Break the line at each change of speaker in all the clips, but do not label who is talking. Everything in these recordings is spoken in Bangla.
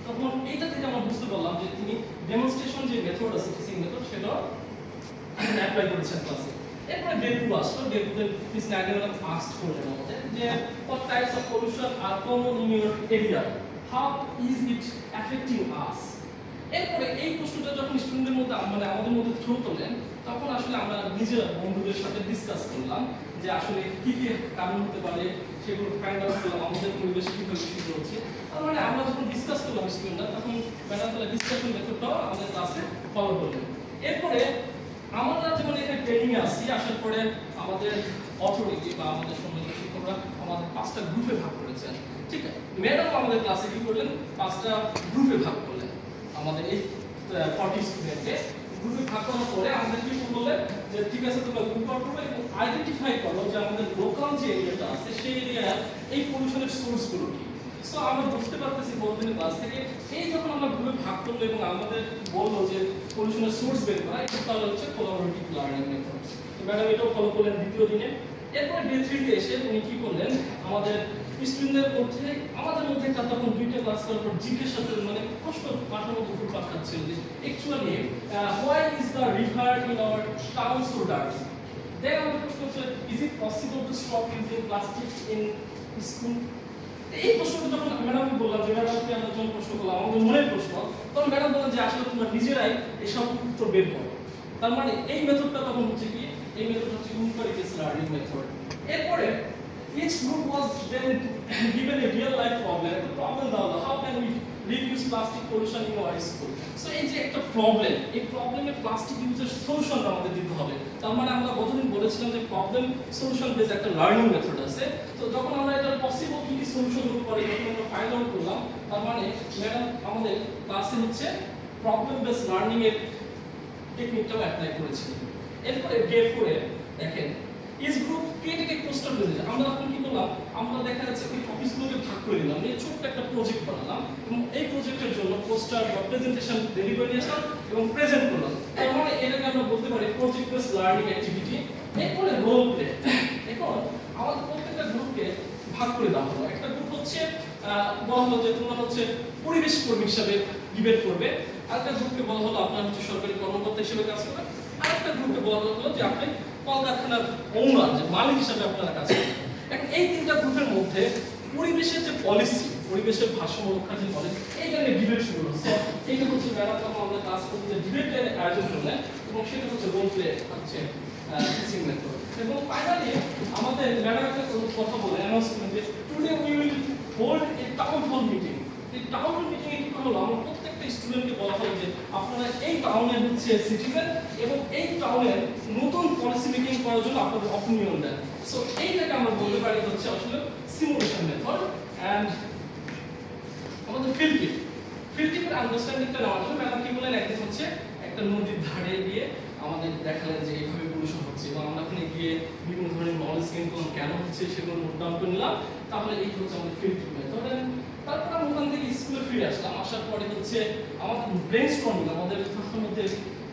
তখন এইটা থেকে আমরা বুঝতে পারলাম যে তিনি ডেমনস্ট্রেশন যে মেথড আছে টিচিং মেথড সেটা অ্যাপ্লাই করেছেন ক্লাসে। এরপরে ডে 2 আসলো। ডে 2 তে মিস নাগেরা আস্কড করলেন আমাদের যে what types of pollution are common in your area, how is it affecting us। এরপরে এই প্রশ্নটা যখন স্টুডেন্টদের মধ্যে মানে আমাদের মধ্যে থ্রো করলেন তখন আসলে আমরা নিজেরা বন্ধুদের সাথে ডিসকাস করলাম যে আসলে কি কি কারণ হতে পারে, সেগুলো ফাইন্ড আউট করলাম আমাদের পরিবেশে কিভাবে কি হচ্ছে। তার মানে আমরা যখন ডিসকাস করলাম স্টুডেন্টরা তখন ম্যাডাম ডিসকাশন মেথডটাও আমাদের ক্লাসে ফলো করলেন। এরপরে আমরা যেমন এখানে ট্রেনিং এ আসছি, আসার পরে আমাদের অথরিটি বা আমাদের সম্মানিত শিক্ষকরা আমাদের 5টা গ্রুপে ভাগ করেছেন। ঠিক আছে, ম্যাডাম আমাদের ক্লাসে কি করলেন 5টা গ্রুপে ভাগ করলেন আমাদের এই 40 স্টুডেন্টকে। গ্রুপে ভাগ করার পরে আমাদের কি বললেন যে ঠিক আছে তোমরা গ্রুপ আউট করবে এবং আইডেন্টিফাই করো যে আমাদের লোকাল যে এরিয়াটা আছে সেই এরিয়ার এই পলিউশনের সোর্সগুলো কি। সো আমরা বুঝতে পারতেছি বহুদিনের ক্লাস থেকে এই যখন আমরা গ্রুপে ভাগ করলো এবং আমাদের বললো যে পলিউশনের সোর্স বের করা, এটা তাহলে হচ্ছে কোলাবোরেটিভ লার্নিং মেথড। তো ম্যাডাম এটাও ফলো করলেন দ্বিতীয় দিনে। এরপরে ডে 3 তে এসে উনি কি করলেন আমাদের স্টুডেন্টদের মধ্যে আমাদের মধ্যে একটা তখন 2টা ক্লাস করার পর জিজ্ঞাসা মানে প্রশ্ন মাথার মধ্যে ঘুরপাক পাচ্ছিল যে actually why is the river in our town so dirty। দেন আমাদের প্রশ্ন হচ্ছে is it possible to stop using plastic in school। এই প্রশ্নটা যখন ম্যাডামকে বললাম যে ম্যাডামকে আমরা যখন প্রশ্ন করলাম আমাদের মনের প্রশ্ন, তখন ম্যাডাম বললেন যে আসলে তোমরা নিজেরাই এসব উত্তর বের করো। তার মানে এই মেথডটা তখন হচ্ছে কি, এই মেথড হচ্ছে ইম্পারিটিভ লার্নিং মেথড। এরপরে each group was then given a real life problem. The problem now, how can we reduce plastic pollution in our school। So এই যে একটা প্রবলেম, এই প্রবলেমে প্লাস্টিক ইউজের সলিউশন আমাদের দিতে হবে। তার মানে আমরা গতদিন বলেছিলাম যে প্রবলেম সলিউশন বেস একটা লার্নিং মেথড আছে। তো যখন আমরা এটা পসিবল কি কি সলিউশন হতে পারে যখন আমরা ফাইন্ড আউট করলাম, তার মানে ম্যাডাম আমাদের ক্লাসে হচ্ছে প্রবলেম বেস লার্নিং এর টেকনিকটাও অ্যাপ্লাই করেছিলেন। এরপরে ডে 4 এ দেখেন is group created a poster presentation. আমরা এখন কি করলাম, আমরা দেখা যাচ্ছে ওই টপিকগুলোকে ভাগ করে নিলাম, এই ছোট্ট একটা প্রজেক্ট বানালাম এবং এই প্রজেক্টের জন্য পোস্টার বা প্রেজেন্টেশন রেডি করে নিয়ে আসলাম এবং প্রেজেন্ট করলাম। তার মানে এটাকে আমরা বলতে পারি প্রজেক্ট বেস লার্নিং অ্যাক্টিভিটি। এরপরে রোল প্লে। এখন আমাদের প্রত্যেকটা গ্রুপকে ভাগ করে দেওয়া হলো। একটা গ্রুপ হচ্ছে বলা হলো যে তোমরা হচ্ছে পরিবেশ কর্মী হিসেবে ডিবেট করবে, আরেকটা গ্রুপকে বলা হলো আপনারা হচ্ছে সরকারি কর্মকর্তা হিসেবে কাজ করবেন, আরেকটা গ্রুপকে বলা হলো যে আপনি কলকারখানার ওনার যে মালিক হিসেবে আপনারা কাজ করবেন। এখন এই 3টা গ্রুপের মধ্যে পরিবেশের যে পলিসি, পরিবেশের ভারসাম্য রক্ষার যে পলিসি, এইটা নিয়ে ডিবেট শুরু হচ্ছে। এইটা হচ্ছে ম্যাডাম তখন আমরা ক্লাস করতে যে ডিবেটের আয়োজন করলেন এবং সেটা হচ্ছে রোল প্লে হচ্ছে টিচিং মেথড। এবং ফাইনালি আমাদের ম্যাডাম একটা কথা বলে অ্যানাউন্সমেন্ট যে today we will hold a town hall meeting. এই টাউন হল মিটিং এ কি হলো, আমরা প্রত্যেকটা স্টুডেন্টকে বলা হলো যে আপনারা এই টাউনের হচ্ছে সিটিজেন এবং এই টাউনের নতুন পলিসি মেকিং করার জন্য আপনাদের অপিনিয়ন দেন। সো এইটাকে আমরা বলতে পারি হচ্ছে আসলে সিমুলেশন মেথড। এন্ড আমাদের ফিল্ড ট্রিপের আন্ডারস্ট্যান্ডিংটা নেওয়ার জন্য ম্যাডাম কি বলেন, একদিন হচ্ছে একটা নদীর ধারে গিয়ে আমাদের দেখালেন যে এইভাবে পলিউশন হচ্ছে এবং আমরা ওখানে গিয়ে বিভিন্ন ধরনের নলেজ গেইন করলাম কেন হচ্ছে সেগুলো নোট ডাউন করে নিলাম। তাহলে এই হচ্ছে আমাদের ফিল্ড ট্রিপ মেথড। তারপর আমরা ওখান থেকে স্কুলে ফিরে আসলাম, আসার পরে হচ্ছে আমাদের ব্রেইনস্টর্মিং, আমাদের মাথার মধ্যে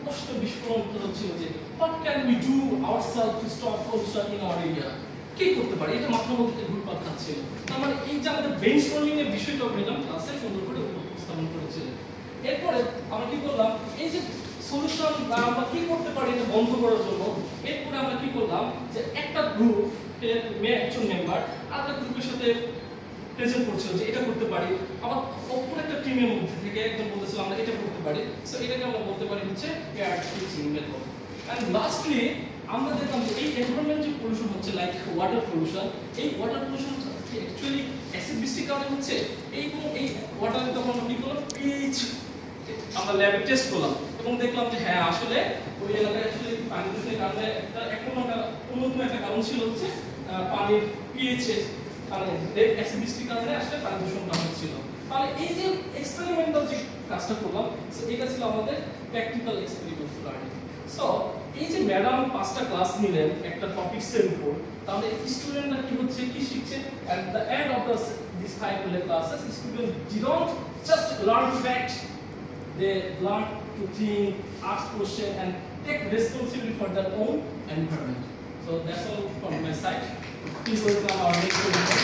প্রশ্ন বিস্ফোরণ হচ্ছিল যে what can we do ourself to stop pollution in our area. কি করতে পারি, এটা মাথার মধ্যে ঘুরপাক খাচ্ছিল। তার মানে এই যে আমাদের ব্রেইনস্টর্মিং এর বিষয়টা ম্যাডাম ক্লাসে সুন্দর করে উপস্থাপন করেছিলেন। এরপরে আমরা কি করলাম, এই যে সলিউশন বা আমরা কি করতে পারি এটা বন্ধ করার জন্য, এরপরে আমরা কি করলাম যে একটা গ্রুপ একজন মেম্বার আরেকটা গ্রুপের সাথে প্রেজেন্ট করছিল যে এটা করতে পারি, আবার অপর একটা টিমের মধ্যে থেকে একজন বলতেছিল আমরা এটা করতে পারি। সো এটাকে আমরা বলতে পারি হচ্ছে peer teaching method. And lastly আমরা দেখলাম যে এই এনভায়রনমেন্ট যে পলিউশন হচ্ছে লাইক ওয়াটার পলিউশন, এই ওয়াটার পলিউশন অ্যাকচুয়ালি অ্যাসিড বৃষ্টির কারণে হচ্ছে। এই ওয়াটারে তখন আমরা কি করলাম, পিএইচ আমরা ল্যাবে টেস্ট করলাম এবং দেখলাম যে হ্যাঁ আসলে ওই এলাকায় আসলে পানি দূষণের কারণে অন্যতম একটা কারণ ছিল হচ্ছে পানির পিএইচ কারণে অ্যাসিড বৃষ্টির কারণে আসলে পানি দূষণটা হচ্ছিল। তাহলে এই যে এক্সপেরিমেন্টাল যে কাজটা করলাম, সো এটা ছিল আমাদের প্র্যাকটিক্যাল এক্সপেরিমেন্ট লার্নিং। সো এই যে ম্যাডাম 5টা ক্লাস নিলেন একটা টপিকসের উপর, তাহলে স্টুডেন্টরা কি হচ্ছে কি শিখছে, at the end of this 5 classes students don't just learn facts, they learn to think, ask questions and take responsibility for their own environment. So that's all from my side. Please welcome our next speaker.